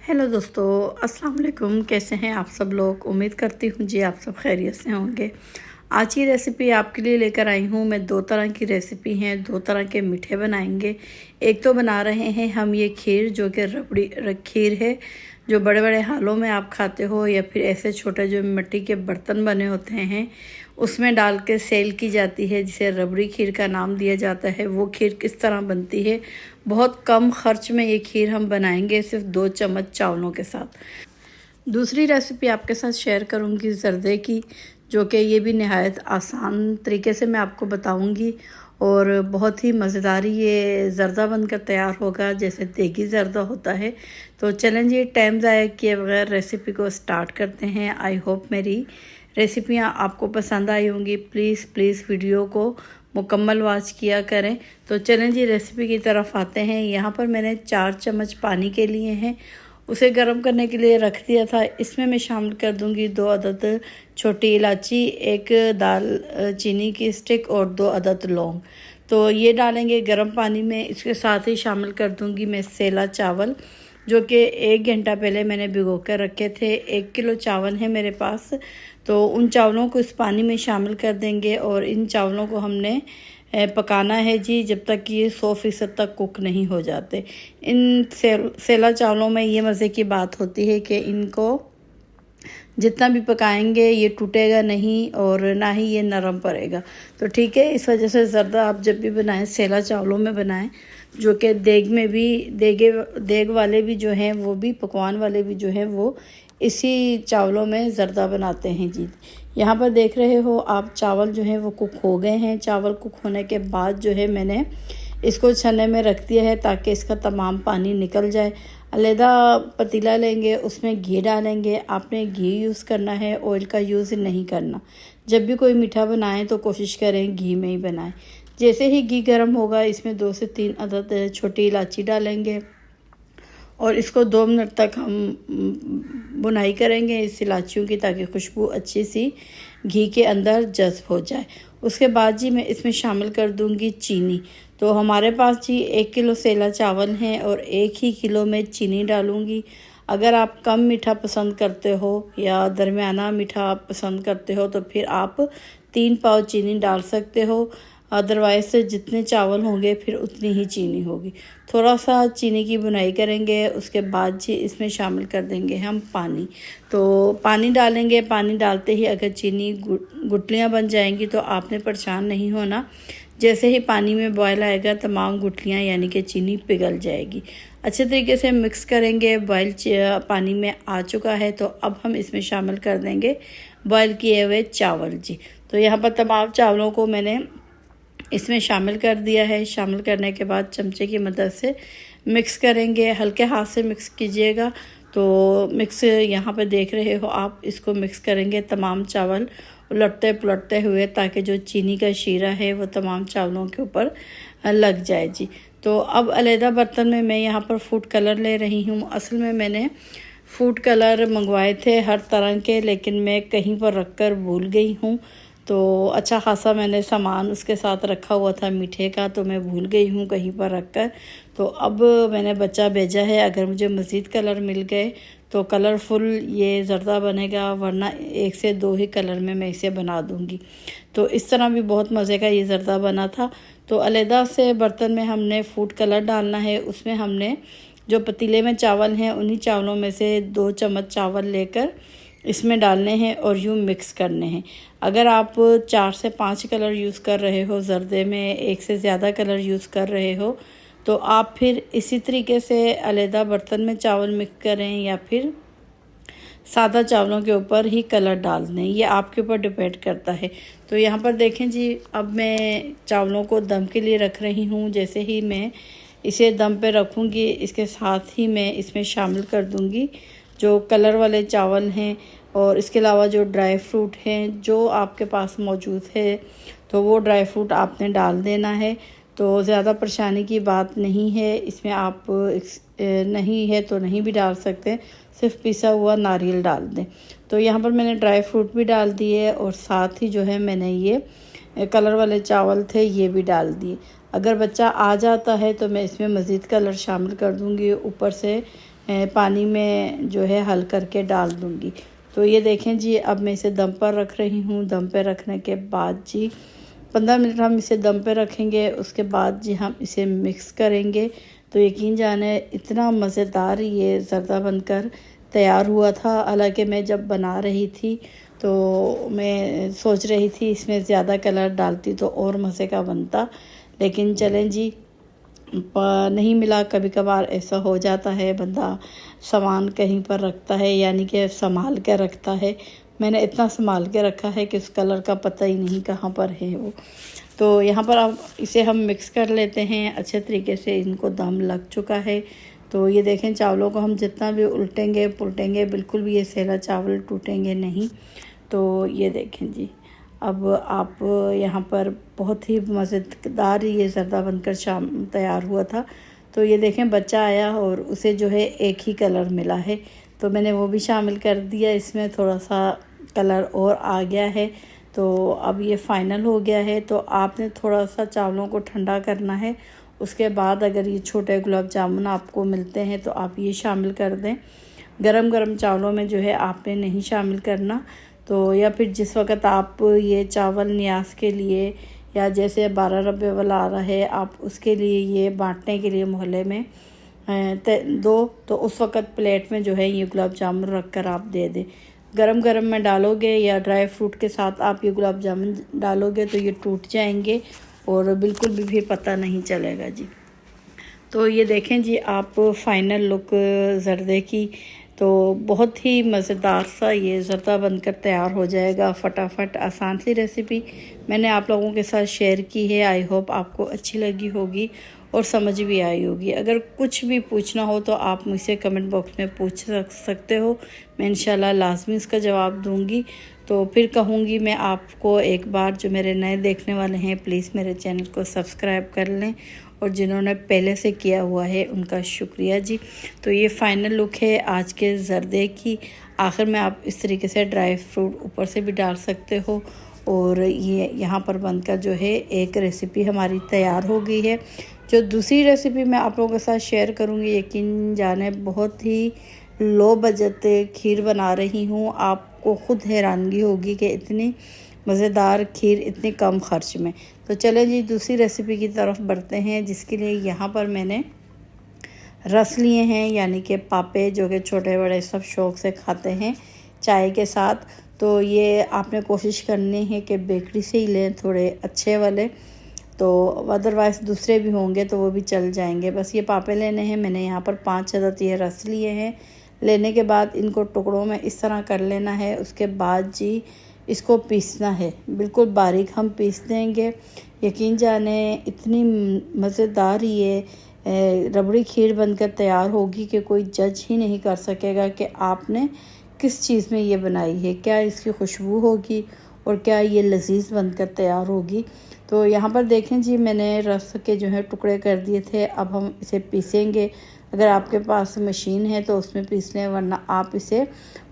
Hello दोस्तों, अस्सलाम वालेकुम। कैसे हैं आप सब लोग? उम्मीद करती हूँ जी आप सब खैरियत से होंगे। आज की रेसिपी आपके लिए लेकर आई हूँ मैं। दो तरह की रेसिपी हैं, दो तरह के मीठे बनाएंगे। एक तो बना रहे हैं हम ये खीर, जो कि रबड़ी खीर है, जो बड़े बड़े हालों में आप खाते हो या फिर ऐसे छोटे जो मिट्टी के बर्तन बने होते हैं उसमें डाल के सेल की जाती है, जिसे रबड़ी खीर का नाम दिया जाता है। वो खीर किस तरह बनती है, बहुत कम खर्च में ये खीर हम बनाएंगे सिर्फ 2 चम्मच चावलों के साथ। दूसरी रेसिपी आपके साथ शेयर करूंगी ज़र्दे की, जो कि ये भी नहायत आसान तरीके से मैं आपको बताऊंगी और बहुत ही मज़ेदार ये ज़र्दा बनकर तैयार होगा, जैसे देगी ज़र्दा होता है। तो चलें जी, टाइम ज़ाया किए बगैर रेसिपी को स्टार्ट करते हैं। आई होप मेरी रेसिपियाँ आपको पसंद आई होंगी। प्लीज़ प्लीज़ वीडियो को मुकम्मल वॉच किया करें। तो चलें जी, रेसिपी की तरफ आते हैं। यहाँ पर मैंने 4 चम्मच पानी के लिए हैं, उसे गर्म करने के लिए रख दिया था। इसमें मैं शामिल कर दूंगी 2 अदद छोटी इलायची, 1 दाल चीनी की स्टिक और 2 अदद लौंग। तो ये डालेंगे गर्म पानी में। इसके साथ ही शामिल कर दूंगी मैं सेला चावल, जो कि 1 घंटा पहले मैंने भिगो कर रखे थे। 1 किलो चावल है मेरे पास, तो उन चावलों को इस पानी में शामिल कर देंगे और इन चावलों को हमने पकाना है जी, जब तक कि ये 100% तक कुक नहीं हो जाते। इन सेला चावलों में ये मज़े की बात होती है कि इनको जितना भी पकाएंगे ये टूटेगा नहीं और ना ही ये नरम पड़ेगा। तो ठीक है, इस वजह से ज़र्दा आप जब भी बनाएं सेला चावलों में बनाएं, जो कि देग में भी देग वाले भी जो हैं, वो भी पकवान वाले भी जो हैं, वो इसी चावलों में ज़र्दा बनाते हैं जी। यहाँ पर देख रहे हो आप, चावल जो है वो कुक हो गए हैं। चावल कुक होने के बाद जो है मैंने इसको छन्ने में रख दिया है ताकि इसका तमाम पानी निकल जाए। अलहदा पतीला लेंगे, उसमें घी डालेंगे। आपने घी यूज़ करना है, ऑयल का यूज़ नहीं करना। जब भी कोई मीठा बनाएं तो कोशिश करें घी में ही बनाएं। जैसे ही घी गर्म होगा, इसमें 2 से 3 अदद छोटी इलायची डालेंगे और इसको 2 मिनट तक हम बुनाई करेंगे इस इलायचियों की, ताकि खुशबू अच्छी सी घी के अंदर जज्ब हो जाए। उसके बाद जी मैं इसमें शामिल कर दूंगी चीनी। तो हमारे पास जी 1 किलो सेला चावल हैं और 1 ही किलो में चीनी डालूंगी। अगर आप कम मीठा पसंद करते हो या दरमियाना मीठा पसंद करते हो तो फिर आप 3 पाव चीनी डाल सकते हो। अदरवाइज़ जितने चावल होंगे फिर उतनी ही चीनी होगी। थोड़ा सा चीनी की बुनाई करेंगे। उसके बाद जी इसमें शामिल कर देंगे हम पानी। तो पानी डालेंगे। पानी डालते ही अगर चीनी गुठलियाँ बन जाएंगी तो आपने परेशान नहीं होना। जैसे ही पानी में बॉयल आएगा, तमाम गुठलियाँ यानी कि चीनी पिघल जाएगी। अच्छे तरीके से मिक्स करेंगे। बॉयल पानी में आ चुका है, तो अब हम इसमें शामिल कर देंगे बॉयल किए हुए चावल जी। तो यहाँ पर तमाम चावलों को मैंने इसमें शामिल कर दिया है। शामिल करने के बाद चमचे की मदद से मिक्स करेंगे। हल्के हाथ से मिक्स कीजिएगा। तो मिक्स यहाँ पे देख रहे हो आप, इसको मिक्स करेंगे तमाम चावल उलटते पुलटते हुए, ताकि जो चीनी का शीरा है वो तमाम चावलों के ऊपर लग जाए जी। तो अब अलहदा बर्तन में मैं यहाँ पर फूड कलर ले रही हूँ। असल में मैंने फूड कलर मंगवाए थे हर तरह के, लेकिन मैं कहीं पर रख कर भूल गई हूँ। तो अच्छा खासा मैंने सामान उसके साथ रखा हुआ था मीठे का, तो मैं भूल गई हूँ कहीं पर रख कर। तो अब मैंने बच्चा भेजा है, अगर मुझे मज़ीद कलर मिल गए तो कलरफुल ये ज़र्दा बनेगा, वरना 1 से 2 ही कलर में मैं इसे बना दूँगी। तो इस तरह भी बहुत मज़े का ये ज़र्दा बना था। तो अलहदा से बर्तन में हमने फूड कलर डालना है। उसमें हमने जो पतीले में चावल हैं, उन्हीं चावलों में से 2 चम्मच चावल लेकर इसमें डालने हैं और यूँ मिक्स करने हैं। अगर आप 4 से 5 कलर यूज़ कर रहे हो ज़र्दे में, 1 से ज़्यादा कलर यूज़ कर रहे हो, तो आप फिर इसी तरीके से अलहदा बर्तन में चावल मिक्स करें या फिर सादा चावलों के ऊपर ही कलर डाल दें। ये आपके ऊपर डिपेंड करता है। तो यहाँ पर देखें जी, अब मैं चावलों को दम के लिए रख रही हूँ। जैसे ही मैं इसे दम पे रखूँगी, इसके साथ ही मैं इसमें शामिल कर दूँगी जो कलर वाले चावल हैं और इसके अलावा जो ड्राई फ्रूट हैं जो आपके पास मौजूद है, तो वो ड्राई फ्रूट आपने डाल देना है। तो ज़्यादा परेशानी की बात नहीं है इसमें। आप नहीं है तो नहीं भी डाल सकते, सिर्फ पिसा हुआ नारियल डाल दें। तो यहाँ पर मैंने ड्राई फ्रूट भी डाल दिए और साथ ही जो है मैंने ये कलर वाले चावल थे ये भी डाल दिए। अगर बच्चा आ जाता है तो मैं इसमें मज़ीद कलर शामिल कर दूँगी। ऊपर से पानी में जो है हल करके डाल दूँगी। तो ये देखें जी, अब मैं इसे दम पर रख रही हूँ। दम पे रखने के बाद जी 15 मिनट हम इसे दम पे रखेंगे। उसके बाद जी हम इसे मिक्स करेंगे। तो यकीन जाने इतना मज़ेदार ये ज़र्दा बनकर तैयार हुआ था। हालांकि मैं जब बना रही थी तो मैं सोच रही थी इसमें ज़्यादा कलर डालती तो और मज़े का बनता, लेकिन चलें जी, नहीं मिला। कभी कभार ऐसा हो जाता है, बंदा सामान कहीं पर रखता है यानी कि संभाल के रखता है। मैंने इतना संभाल के रखा है कि उस कलर का पता ही नहीं कहाँ पर है वो। तो यहाँ पर अब इसे हम मिक्स कर लेते हैं अच्छे तरीके से। इनको दम लग चुका है। तो ये देखें, चावलों को हम जितना भी उल्टेंगे पुलटेंगे बिल्कुल भी ये सेला चावल टूटेंगे नहीं। तो ये देखें जी, अब आप यहाँ पर बहुत ही मज़ेदार ये ज़र्दा बनकर शाम तैयार हुआ था। तो ये देखें, बच्चा आया और उसे जो है एक ही कलर मिला है, तो मैंने वो भी शामिल कर दिया इसमें। थोड़ा सा कलर और आ गया है। तो अब ये फ़ाइनल हो गया है। तो आपने थोड़ा सा चावलों को ठंडा करना है। उसके बाद अगर ये छोटे गुलाब जामुन आपको मिलते हैं तो आप ये शामिल कर दें। गरम गरम चावलों में जो है आपने नहीं शामिल करना। तो या फिर जिस वक़्त आप ये चावल न्यास के लिए या जैसे 12 रुपये वाला आ रहा है आप उसके लिए ये बांटने के लिए मोहल्ले में दो, तो उस वक़्त प्लेट में जो है ये गुलाब जामुन रख कर आप दे दें। गरम गरम में डालोगे या ड्राई फ्रूट के साथ आप ये गुलाब जामुन डालोगे तो ये टूट जाएंगे और बिल्कुल भी फिर पता नहीं चलेगा जी। तो ये देखें जी, आप फ़ाइनल लुक ज़र्दे की। तो बहुत ही मज़ेदार सा ये ज़र्दा बनकर तैयार हो जाएगा। फटाफट आसान सी रेसिपी मैंने आप लोगों के साथ शेयर की है। आई होप आपको अच्छी लगी होगी और समझ भी आई होगी। अगर कुछ भी पूछना हो तो आप मुझसे कमेंट बॉक्स में पूछ सकते हो। मैं इंशाल्लाह लाजमी इसका जवाब दूंगी। तो फिर कहूँगी मैं आपको एक बार, जो मेरे नए देखने वाले हैं प्लीज़ मेरे चैनल को सब्सक्राइब कर लें, और जिन्होंने पहले से किया हुआ है उनका शुक्रिया जी। तो ये फ़ाइनल लुक है आज के ज़र्दे की। आखिर में आप इस तरीके से ड्राई फ्रूट ऊपर से भी डाल सकते हो। और ये यहाँ पर बनकर जो है एक रेसिपी हमारी तैयार हो गई है। जो दूसरी रेसिपी मैं आप लोगों के साथ शेयर करूँगी, यकीन जाने बहुत ही लो बजट खीर बना रही हूँ। आपको खुद हैरानगी होगी कि इतनी मज़ेदार खीर इतनी कम खर्च में। तो चलें जी, दूसरी रेसिपी की तरफ बढ़ते हैं, जिसके लिए यहाँ पर मैंने रस लिए हैं, यानी कि पापे, जो कि छोटे बड़े सब शौक़ से खाते हैं चाय के साथ। तो ये आपने कोशिश करनी है कि बेकरी से ही लें, थोड़े अच्छे वाले। तो अदरवाइज़ दूसरे भी होंगे तो वो भी चल जाएंगे। बस ये पापे लेने हैं। मैंने यहाँ पर 5 अदद ये रस लिए हैं। लेने के बाद इनको टुकड़ों में इस तरह कर लेना है। उसके बाद जी इसको पीसना है, बिल्कुल बारीक हम पीस देंगे। यकीन जाने इतनी मज़ेदार ये रबड़ी खीर बनकर तैयार होगी कि कोई जज ही नहीं कर सकेगा कि आपने किस चीज़ में ये बनाई है। क्या इसकी खुशबू होगी और क्या ये लजीज बनकर तैयार होगी। तो यहाँ पर देखें जी, मैंने रस के जो है टुकड़े कर दिए थे। अब हम इसे पीसेंगे। अगर आपके पास मशीन है तो उसमें पीस लें, वरना आप इसे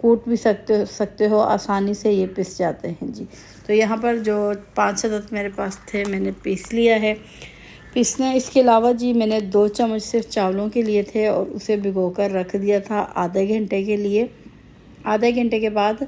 कूट भी सकते हो। आसानी से ये पिस जाते हैं जी। तो यहाँ पर जो 5 अदद मेरे पास थे मैंने पीस लिया है। पीसने इसके अलावा जी मैंने 2 चम्मच सिर्फ चावलों के लिए थे और उसे भिगोकर रख दिया था आधे घंटे के लिए। आधे घंटे के बाद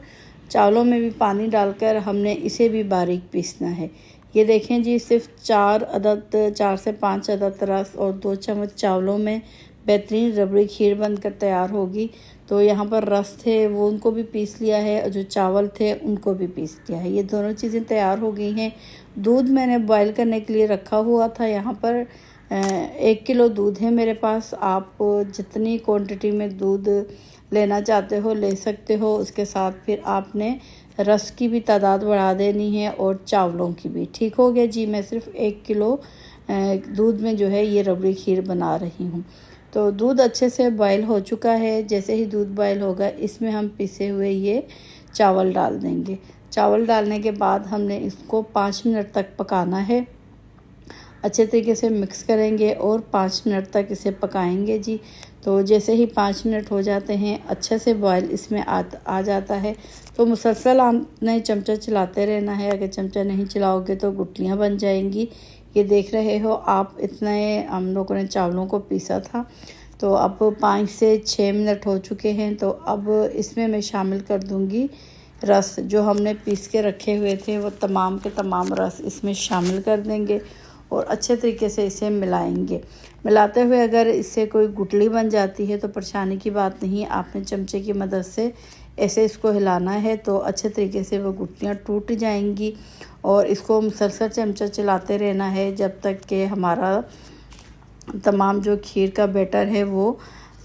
चावलों में भी पानी डालकर हमने इसे भी बारीक पीसना है। ये देखें जी, सिर्फ 4 से 5 अदद रस और 2 चम्मच चावलों में बेहतरीन रबड़ी खीर बनकर तैयार होगी। तो यहाँ पर रस थे वो उनको भी पीस लिया है और जो चावल थे उनको भी पीस लिया है। ये दोनों चीज़ें तैयार हो गई हैं। दूध मैंने बॉईल करने के लिए रखा हुआ था। यहाँ पर 1 किलो दूध है मेरे पास। आप जितनी क्वांटिटी में दूध लेना चाहते हो ले सकते हो। उसके साथ फिर आपने रस की भी तादाद बढ़ा देनी है और चावलों की भी। ठीक हो गया जी। मैं सिर्फ 1 किलो दूध में जो है ये रबड़ी खीर बना रही हूँ। तो दूध अच्छे से बॉईल हो चुका है। जैसे ही दूध बॉईल होगा इसमें हम पिसे हुए ये चावल डाल देंगे। चावल डालने के बाद हमने इसको 5 मिनट तक पकाना है। अच्छे तरीके से मिक्स करेंगे और 5 मिनट तक इसे पकाएंगे जी। तो जैसे ही 5 मिनट हो जाते हैं, अच्छे से बॉयल इसमें आ जाता है, तो मुसलसल आपने चमचा चलाते रहना है। अगर चमचा नहीं चलाओगे तो गुठलियाँ बन जाएंगी। ये देख रहे हो आप, इतने हम लोगों ने चावलों को पीसा था। तो अब 5 से 6 मिनट हो चुके हैं। तो अब इसमें मैं शामिल कर दूंगी रस। जो हमने पीस के रखे हुए थे वो तमाम के तमाम रस इसमें शामिल कर देंगे और अच्छे तरीके से इसे मिलाएंगे। मिलाते हुए अगर इससे कोई गुठली बन जाती है तो परेशानी की बात नहीं, आपने चमचे की मदद से ऐसे इसको हिलाना है तो अच्छे तरीके से वो गुठलियाँ टूट जाएंगी। और इसको मुसलसल चमचा चलाते रहना है जब तक कि हमारा तमाम जो खीर का बैटर है वो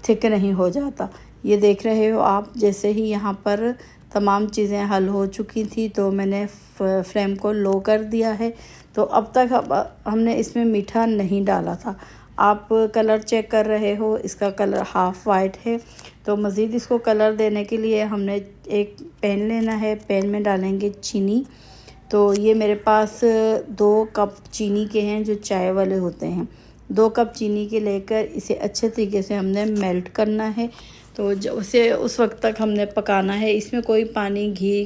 थिक नहीं हो जाता। ये देख रहे हो आप, जैसे ही यहाँ पर तमाम चीज़ें हल हो चुकी थी तो मैंने फ्लेम को लो कर दिया है। तो अब तक हमने इसमें मीठा नहीं डाला था। आप कलर चेक कर रहे हो, इसका कलर हाफ़ वाइट है। तो मज़ीद इसको कलर देने के लिए हमने एक पैन लेना है, पैन में डालेंगे चीनी। तो ये मेरे पास 2 कप चीनी के हैं जो चाय वाले होते हैं। 2 कप चीनी के लेकर इसे अच्छे तरीके से हमने मेल्ट करना है। तो उसे उस वक्त तक हमने पकाना है। इसमें कोई पानी, घी,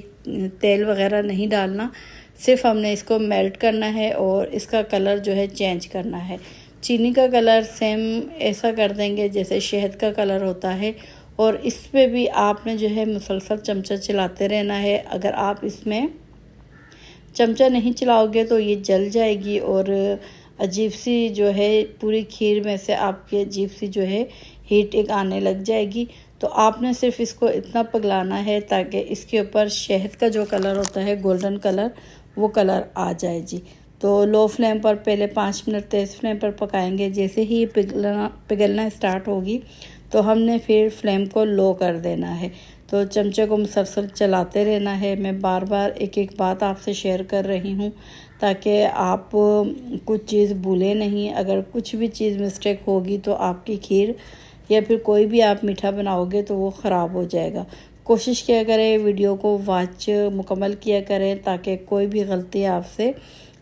तेल वगैरह नहीं डालना, सिर्फ हमने इसको मेल्ट करना है और इसका कलर जो है चेंज करना है। चीनी का कलर सेम ऐसा कर देंगे जैसे शहद का कलर होता है। और इस पे भी आपने जो है मुसलसल चमचा चलाते रहना है। अगर आप इसमें चमचा नहीं चलाओगे तो ये जल जाएगी और अजीब सी जो है पूरी खीर में से आपकी अजीब सी जो है हीट एक आने लग जाएगी। तो आपने सिर्फ इसको इतना पगलाना है ताकि इसके ऊपर शहद का जो कलर होता है, गोल्डन कलर, वो कलर आ जाए जी। तो लो फ्लेम पर पहले 5 मिनट तेज़ फ्लेम पर पकाएंगे। जैसे ही पिघलना स्टार्ट होगी तो हमने फिर फ्लेम को लो कर देना है। तो चमचे को मुसलसल चलाते रहना है। मैं बार बार एक एक बात आपसे शेयर कर रही हूँ ताकि आप कुछ चीज़ भूलें नहीं। अगर कुछ भी चीज़ मिस्टेक होगी तो आपकी खीर या फिर कोई भी आप मीठा बनाओगे तो वो ख़राब हो जाएगा। कोशिश किया करें, वीडियो को वॉच मुकम्मल किया करें ताकि कोई भी गलती आपसे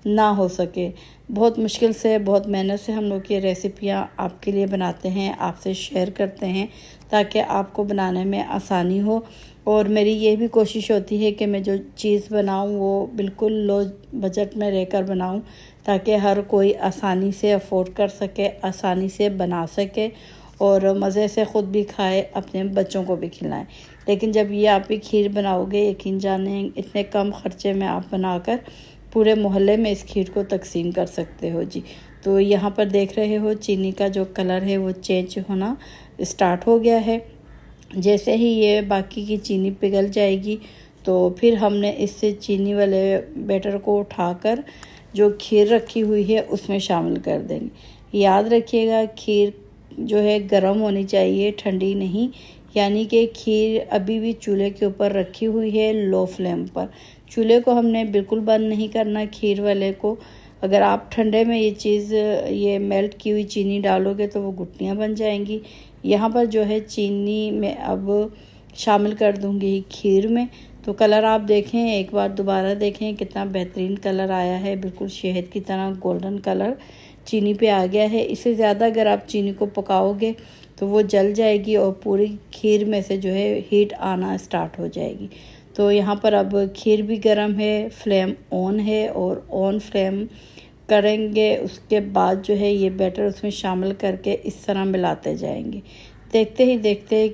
ना हो सके। बहुत मुश्किल से, बहुत मेहनत से हम लोग ये रेसिपियाँ आपके लिए बनाते हैं, आपसे शेयर करते हैं ताकि आपको बनाने में आसानी हो। और मेरी ये भी कोशिश होती है कि मैं जो चीज़ बनाऊँ वो बिल्कुल लो बजट में रहकर बनाऊँ ताकि हर कोई आसानी से अफोर्ड कर सके, आसानी से बना सके और मज़े से ख़ुद भी खाए, अपने बच्चों को भी खिलाएं। लेकिन जब ये आप ही खीर बनाओगे, यकीन जाने इतने कम ख़र्चे में आप बनाकर पूरे मोहल्ले में इस खीर को तकसीम कर सकते हो जी। तो यहाँ पर देख रहे हो चीनी का जो कलर है वो चेंज होना स्टार्ट हो गया है। जैसे ही ये बाकी की चीनी पिघल जाएगी तो फिर हमने इससे चीनी वाले बैटर को उठाकर जो खीर रखी हुई है उसमें शामिल कर देंगे। याद रखिएगा खीर जो है गर्म होनी चाहिए, ठंडी नहीं। यानी कि खीर अभी भी चूल्हे के ऊपर रखी हुई है लो फ्लेम पर। चूल्हे को हमने बिल्कुल बंद नहीं करना खीर वाले को। अगर आप ठंडे में ये मेल्ट की हुई चीनी डालोगे तो वो गुठलियाँ बन जाएंगी। यहाँ पर जो है चीनी मैं अब शामिल कर दूँगी खीर में। तो कलर आप देखें, एक बार दोबारा देखें कितना बेहतरीन कलर आया है, बिल्कुल शहद की तरह गोल्डन कलर चीनी पे आ गया है। इससे ज़्यादा अगर आप चीनी को पकाओगे तो वो जल जाएगी और पूरी खीर में से जो है हीट आना स्टार्ट हो जाएगी। तो यहाँ पर अब खीर भी गर्म है, फ्लेम ऑन है और ऑन फ्लेम करेंगे। उसके बाद जो है ये बैटर उसमें शामिल करके इस तरह मिलाते जाएंगे। देखते ही देखते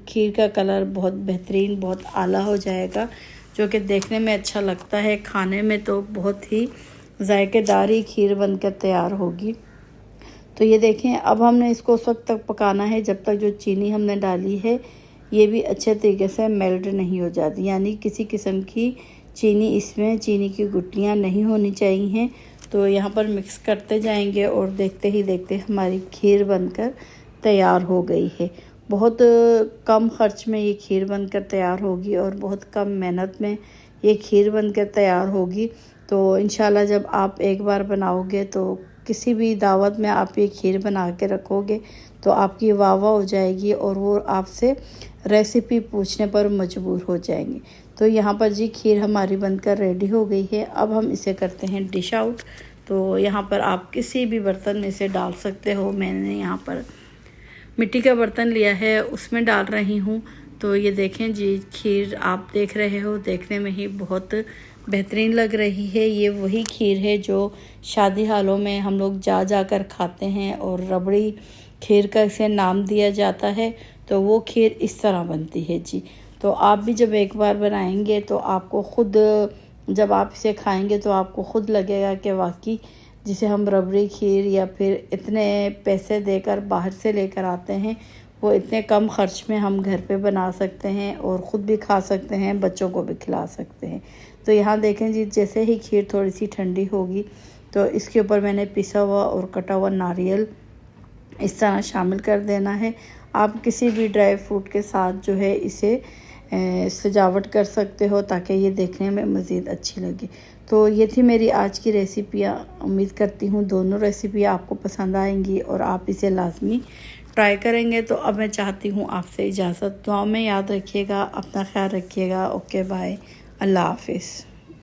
खीर का कलर बहुत बेहतरीन, बहुत आला हो जाएगा, जो कि देखने में अच्छा लगता है, खाने में तो बहुत ही जायकेदार ही खीर बनकर तैयार होगी। तो ये देखें, अब हमने इसको उस वक्त तक पकाना है जब तक जो चीनी हमने डाली है ये भी अच्छे तरीके से मेल्ट नहीं हो जाती। यानी किसी किस्म की चीनी की गुठलियाँ नहीं होनी चाहिए। तो यहाँ पर मिक्स करते जाएंगे और देखते ही देखते हमारी खीर बनकर तैयार हो गई है। बहुत कम खर्च में ये खीर बनकर तैयार होगी और बहुत कम मेहनत में ये खीर बनकर तैयार होगी। तो इंशाल्लाह जब आप एक बार बनाओगे तो किसी भी दावत में आप ये खीर बना के रखोगे तो आपकी वाह वाह हो जाएगी और वो आपसे रेसिपी पूछने पर मजबूर हो जाएंगे। तो यहाँ पर जी खीर हमारी बनकर रेडी हो गई है। अब हम इसे करते हैं डिश आउट। तो यहाँ पर आप किसी भी बर्तन में इसे डाल सकते हो। मैंने यहाँ पर मिट्टी का बर्तन लिया है, उसमें डाल रही हूँ। तो ये देखें जी, खीर आप देख रहे हो, देखने में ही बहुत बेहतरीन लग रही है। ये वही खीर है जो शादी हालों में हम लोग जा कर खाते हैं और रबड़ी खीर का इसे नाम दिया जाता है। तो वो खीर इस तरह बनती है जी। तो आप भी जब एक बार बनाएंगे तो आपको ख़ुद, जब आप इसे खाएंगे तो आपको ख़ुद लगेगा कि वाकई जिसे हम रबड़ी खीर या फिर इतने पैसे देकर बाहर से लेकर आते हैं, वो इतने कम ख़र्च में हम घर पे बना सकते हैं और ख़ुद भी खा सकते हैं, बच्चों को भी खिला सकते हैं। तो यहाँ देखें जी, जैसे ही खीर थोड़ी सी ठंडी होगी तो इसके ऊपर मैंने पिसा हुआ और कटा हुआ नारियल इस तरह शामिल कर देना है। आप किसी भी ड्राई फ्रूट के साथ जो है इसे सजावट कर सकते हो ताकि ये देखने में मज़ीद अच्छी लगे। तो ये थी मेरी आज की रेसिपियाँ। उम्मीद करती हूँ दोनों रेसिपी आपको पसंद आएंगी और आप इसे लाजमी ट्राई करेंगे। तो अब मैं चाहती हूँ आपसे इजाज़त। दुआ में याद रखिएगा, अपना ख्याल रखिएगा। ओके बाय, अल्लाह हाफिज़।